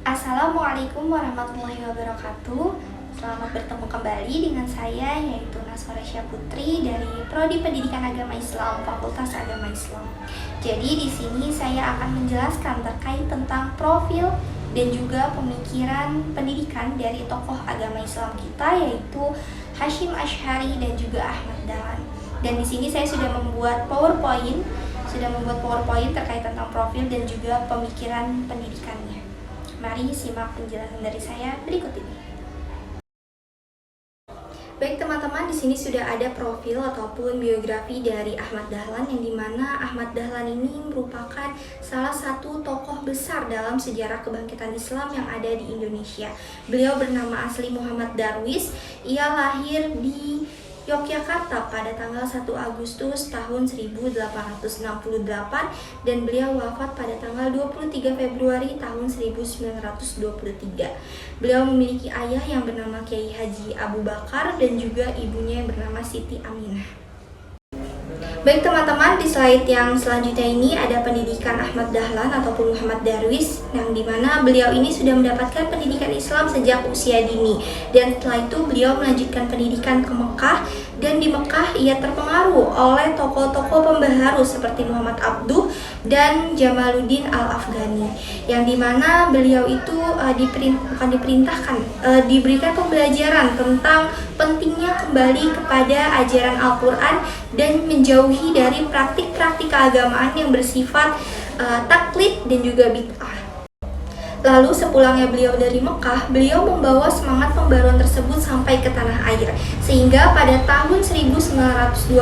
Assalamualaikum warahmatullahi wabarakatuh. Selamat bertemu kembali dengan saya, yaitu Naswaresya Putri dari Prodi Pendidikan Agama Islam, Fakultas Agama Islam. Jadi di sini saya akan menjelaskan terkait tentang profil dan juga pemikiran pendidikan dari tokoh agama Islam kita, yaitu Hasyim Asy'ari dan juga Ahmad Dahlan. Dan di sini saya sudah membuat PowerPoint terkait tentang profil dan juga pemikiran pendidikannya. Mari simak penjelasan dari saya berikut ini. Baik teman-teman, di sini sudah ada profil ataupun biografi dari Ahmad Dahlan, yang dimana Ahmad Dahlan ini merupakan salah satu tokoh besar dalam sejarah kebangkitan Islam yang ada di Indonesia. Beliau bernama asli Muhammad Darwis. Ia lahir di Yogyakarta pada tanggal 1 Agustus tahun 1868 dan beliau wafat pada tanggal 23 Februari tahun 1923. Beliau memiliki ayah yang bernama Kiai Haji Abu Bakar dan juga ibunya yang bernama Siti Aminah. Baik teman-teman, di slide yang selanjutnya ini ada pendidikan Ahmad Dahlan ataupun Muhammad Darwis, yang dimana beliau ini sudah mendapatkan pendidikan Islam sejak usia dini, dan setelah itu beliau melanjutkan pendidikan ke Mekah, dan di Mekah ia terpengaruh oleh tokoh-tokoh pembaharu seperti Muhammad Abduh dan Jamaluddin Al-Afghani, yang dimana beliau itu diberikan pembelajaran tentang pentingnya kembali kepada ajaran Al-Quran dan menjauhi dari praktik-praktik keagamaan yang bersifat taklid dan juga bid'ah. Lalu sepulangnya beliau dari Mekah, beliau membawa semangat pembaruan tersebut sampai ke tanah air. Sehingga pada tahun 1912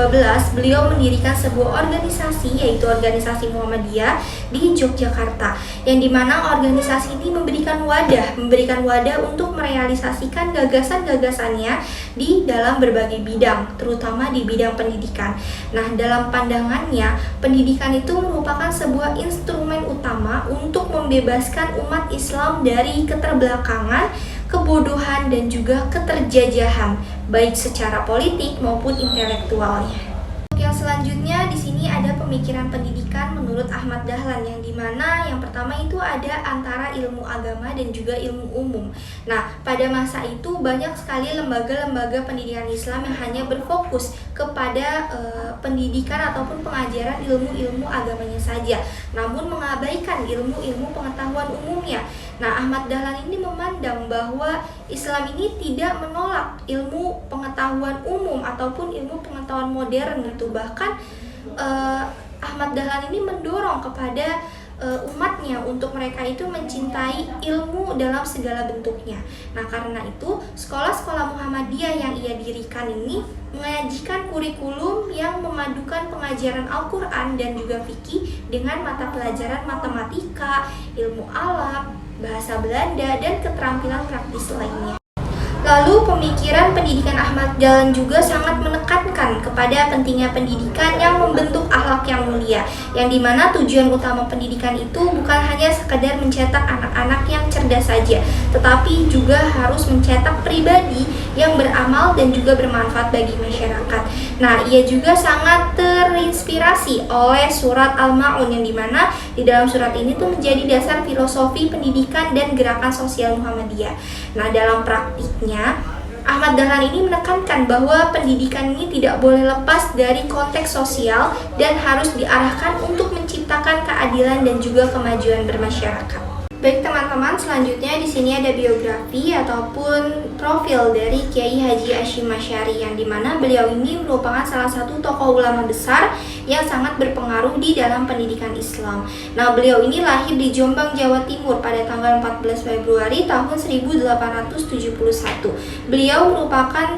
beliau mendirikan sebuah organisasi, yaitu organisasi Muhammadiyah di Yogyakarta, yang dimana organisasi ini memberikan wadah untuk merealisasikan gagasan-gagasannya di dalam berbagai bidang, terutama di bidang pendidikan. Nah, dalam pandangannya, pendidikan itu merupakan sebuah instrumen utama untuk membebaskan umat Islam dari keterbelakangan, kebodohan, dan juga keterjajahan, baik secara politik maupun intelektualnya. Yang selanjutnya di sini ada pemikiran pendidikan menurut Ahmad Dahlan, yang dimana yang pertama itu ada antara ilmu agama dan juga ilmu umum. Nah, pada masa itu banyak sekali lembaga-lembaga pendidikan Islam yang hanya berfokus kepada pendidikan ataupun pengajaran ilmu-ilmu agamanya saja, namun mengabaikan ilmu-ilmu pengetahuan umumnya. Nah, Ahmad Dahlan ini memandang bahwa Islam ini tidak menolak ilmu pengetahuan umum ataupun ilmu pengetahuan modern gitu. Bahkan Ahmad Dahlan ini mendorong kepada umatnya untuk mereka itu mencintai ilmu dalam segala bentuknya. Nah, karena itu sekolah-sekolah Muhammadiyah yang ia dirikan ini menyajikan kurikulum yang memadukan pengajaran Al-Quran dan juga fikih dengan mata pelajaran matematika, ilmu alam, bahasa Belanda, dan keterampilan praktis lainnya. Lalu pemikiran pendidikan Ahmad Dahlan juga sangat menekankan kepada pentingnya pendidikan yang membentuk akhlak yang mulia, yang dimana tujuan utama pendidikan itu bukan hanya sekedar mencetak anak-anak yang cerdas saja, tetapi juga harus mencetak pribadi yang beramal dan juga bermanfaat bagi masyarakat. Nah, ia juga sangat terinspirasi oleh surat Al-Ma'un, yang dimana di dalam surat ini tuh menjadi dasar filosofi pendidikan dan gerakan sosial Muhammadiyah. Nah, dalam praktiknya Ahmad Dahlan ini menekankan bahwa pendidikan ini tidak boleh lepas dari konteks sosial dan harus diarahkan untuk menciptakan keadilan dan juga kemajuan bermasyarakat. Baik teman-teman, selanjutnya di sini ada biografi ataupun profil dari Kiai Haji Hasyim Asy'ari, yang dimana beliau ini merupakan salah satu tokoh ulama besar yang sangat berpengaruh di dalam pendidikan Islam. Nah, beliau ini lahir di Jombang, Jawa Timur pada tanggal 14 Februari tahun 1871. Beliau merupakan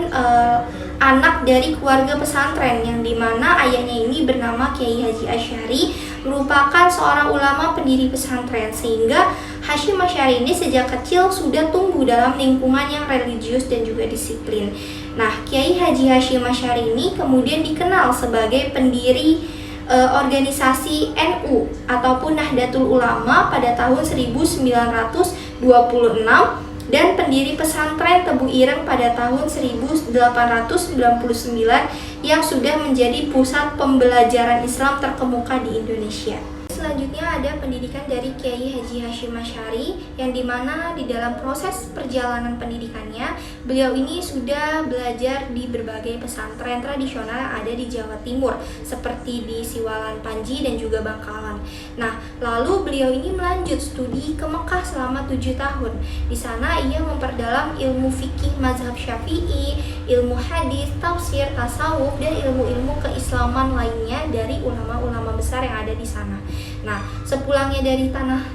anak dari keluarga pesantren, yang dimana ayahnya ini bernama Kiai Haji Asy'ari, merupakan seorang ulama pendiri pesantren, sehingga Hasyim Asy'ari ini sejak kecil sudah tumbuh dalam lingkungan yang religius dan juga disiplin. Nah, Kiai Haji Hasyim Asy'ari ini kemudian dikenal sebagai pendiri organisasi NU ataupun Nahdlatul Ulama pada tahun 1926 dan pendiri pesantren Tebu Ireng pada tahun 1899 yang sudah menjadi pusat pembelajaran Islam terkemuka di Indonesia. selanjutnya ada pendidikan dari Kiai Haji Hasyim Asy'ari, yang dimana di dalam proses perjalanan pendidikannya beliau ini sudah belajar di berbagai pesantren tradisional yang ada di Jawa Timur seperti di Siwalan Panji dan juga Bangkalan. Nah, lalu beliau ini melanjut studi ke Mekah selama 7 tahun. Di sana ia memperdalam ilmu fikih mazhab Syafi'i, ilmu hadis, tafsir, tasawuf, dan ilmu-ilmu keislaman lainnya dari ulama-ulama besar yang ada di sana. Nah, sepulangnya dari tanah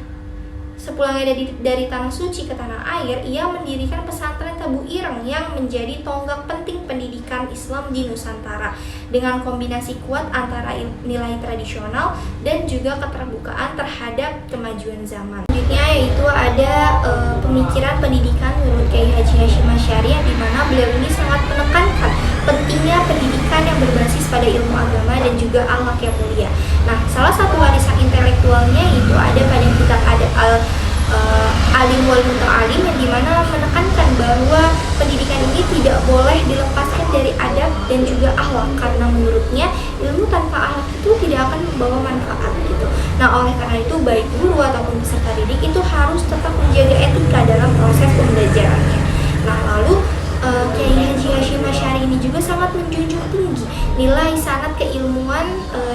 suci ke tanah air, ia mendirikan pesantren Tebu Ireng yang menjadi tonggak penting pendidikan Islam di Nusantara dengan kombinasi kuat antara nilai tradisional dan juga keterbukaan terhadap kemajuan zaman. Selanjutnya yaitu ada pemikiran pendidikan menurut Kiai Haji Hasyim Asy'ari, yang dimana beliau ini sangat menekankan pentingnya pendidikan yang berbasis pada ilmu agama dan juga akhlak yang mulia. Nah, salah satu warisan intelektualnya itu ada pada kitab Alim wal Muta'alim, yang dimana menekankan bahwa pendidikan ini tidak boleh dilepaskan dari adab dan juga akhlak, karena menurutnya ilmu tanpa akhlak itu tidak akan membawa manfaat gitu. Nah, oleh karena itu baik guru ataupun peserta didik itu harus tetap menjaga etika dalam proses pembelajarannya. Nah, lalu Kiai Haji Hasyim Asy'ari ini juga sangat menjunjung tinggi nilai sanad keilmuan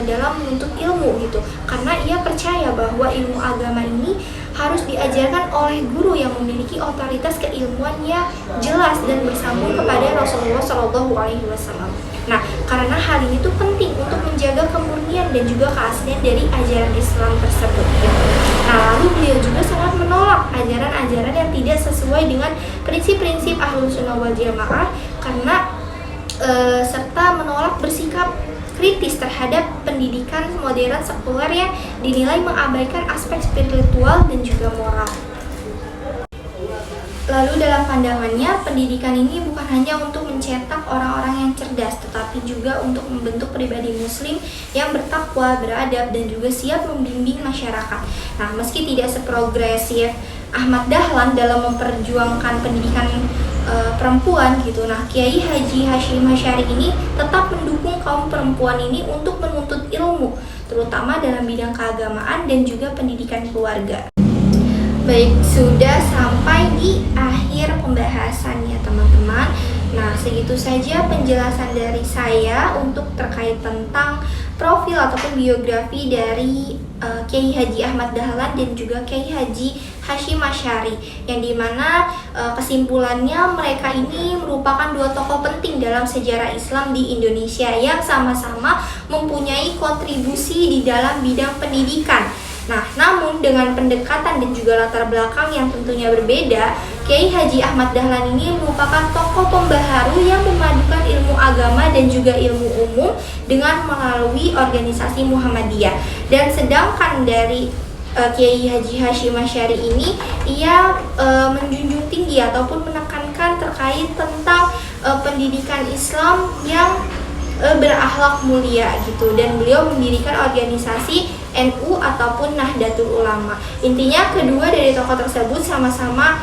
dalam menuntut ilmu gitu, karena ia percaya bahwa ilmu agama ini harus diajarkan oleh guru yang memiliki otoritas keilmuan yang jelas dan bersambung kepada Rasulullah SAW. Nah, karena hal ini tuh penting untuk menjaga kemurnian dan juga keaslian dari ajaran Islam tersebut gitu. Nah, lalu beliau juga sangat menolak ajaran-ajaran yang tidak sesuai dengan prinsip-prinsip Ahlus Sunnah wal Jamaah, karena serta menolak bersikap kritis terhadap pendidikan modern sekuler yang dinilai mengabaikan aspek spiritual dan juga moral. Lalu dalam pandangannya, pendidikan ini bukan hanya untuk mencetak orang-orang yang cerdas, tetapi juga untuk membentuk pribadi muslim yang bertakwa, beradab, dan juga siap membimbing masyarakat. Nah, meski tidak seprogresif Ahmad Dahlan dalam memperjuangkan pendidikan perempuan gitu, nah Kiai Haji Hasyim Asy'ari ini tetap mendukung kaum perempuan ini untuk menuntut ilmu, terutama dalam bidang keagamaan dan juga pendidikan keluarga. Baik, sudah sampai di akhir pembahasannya teman-teman. Nah, segitu saja penjelasan dari saya untuk terkait tentang profil ataupun biografi dari Kiai Haji Ahmad Dahlan dan juga Kiai Haji Hasyim Asy'ari, yang dimana kesimpulannya mereka ini merupakan dua tokoh penting dalam sejarah Islam di Indonesia yang sama-sama mempunyai kontribusi di dalam bidang pendidikan. Nah, namun dengan pendekatan dan juga latar belakang yang tentunya berbeda, Kiai Haji Ahmad Dahlan ini merupakan tokoh pembaharu yang memadukan ilmu agama dan juga ilmu umum dengan melalui organisasi Muhammadiyah. Dan sedangkan dari Kiai Haji Hasyim Asy'ari ini, ia menjunjung tinggi ataupun menekankan terkait tentang pendidikan Islam yang berakhlak mulia gitu, dan beliau mendirikan organisasi NU ataupun Nahdlatul Ulama. Intinya kedua dari tokoh tersebut sama-sama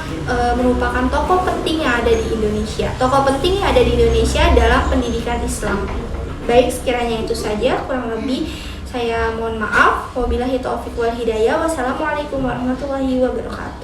merupakan tokoh penting yang ada di Indonesia. Tokoh penting yang ada di Indonesia dalam pendidikan Islam. Baik, sekiranya itu saja, kurang lebih saya mohon maaf. Wabillahi taufiq wal hidayah. Wassalamualaikum warahmatullahi wabarakatuh.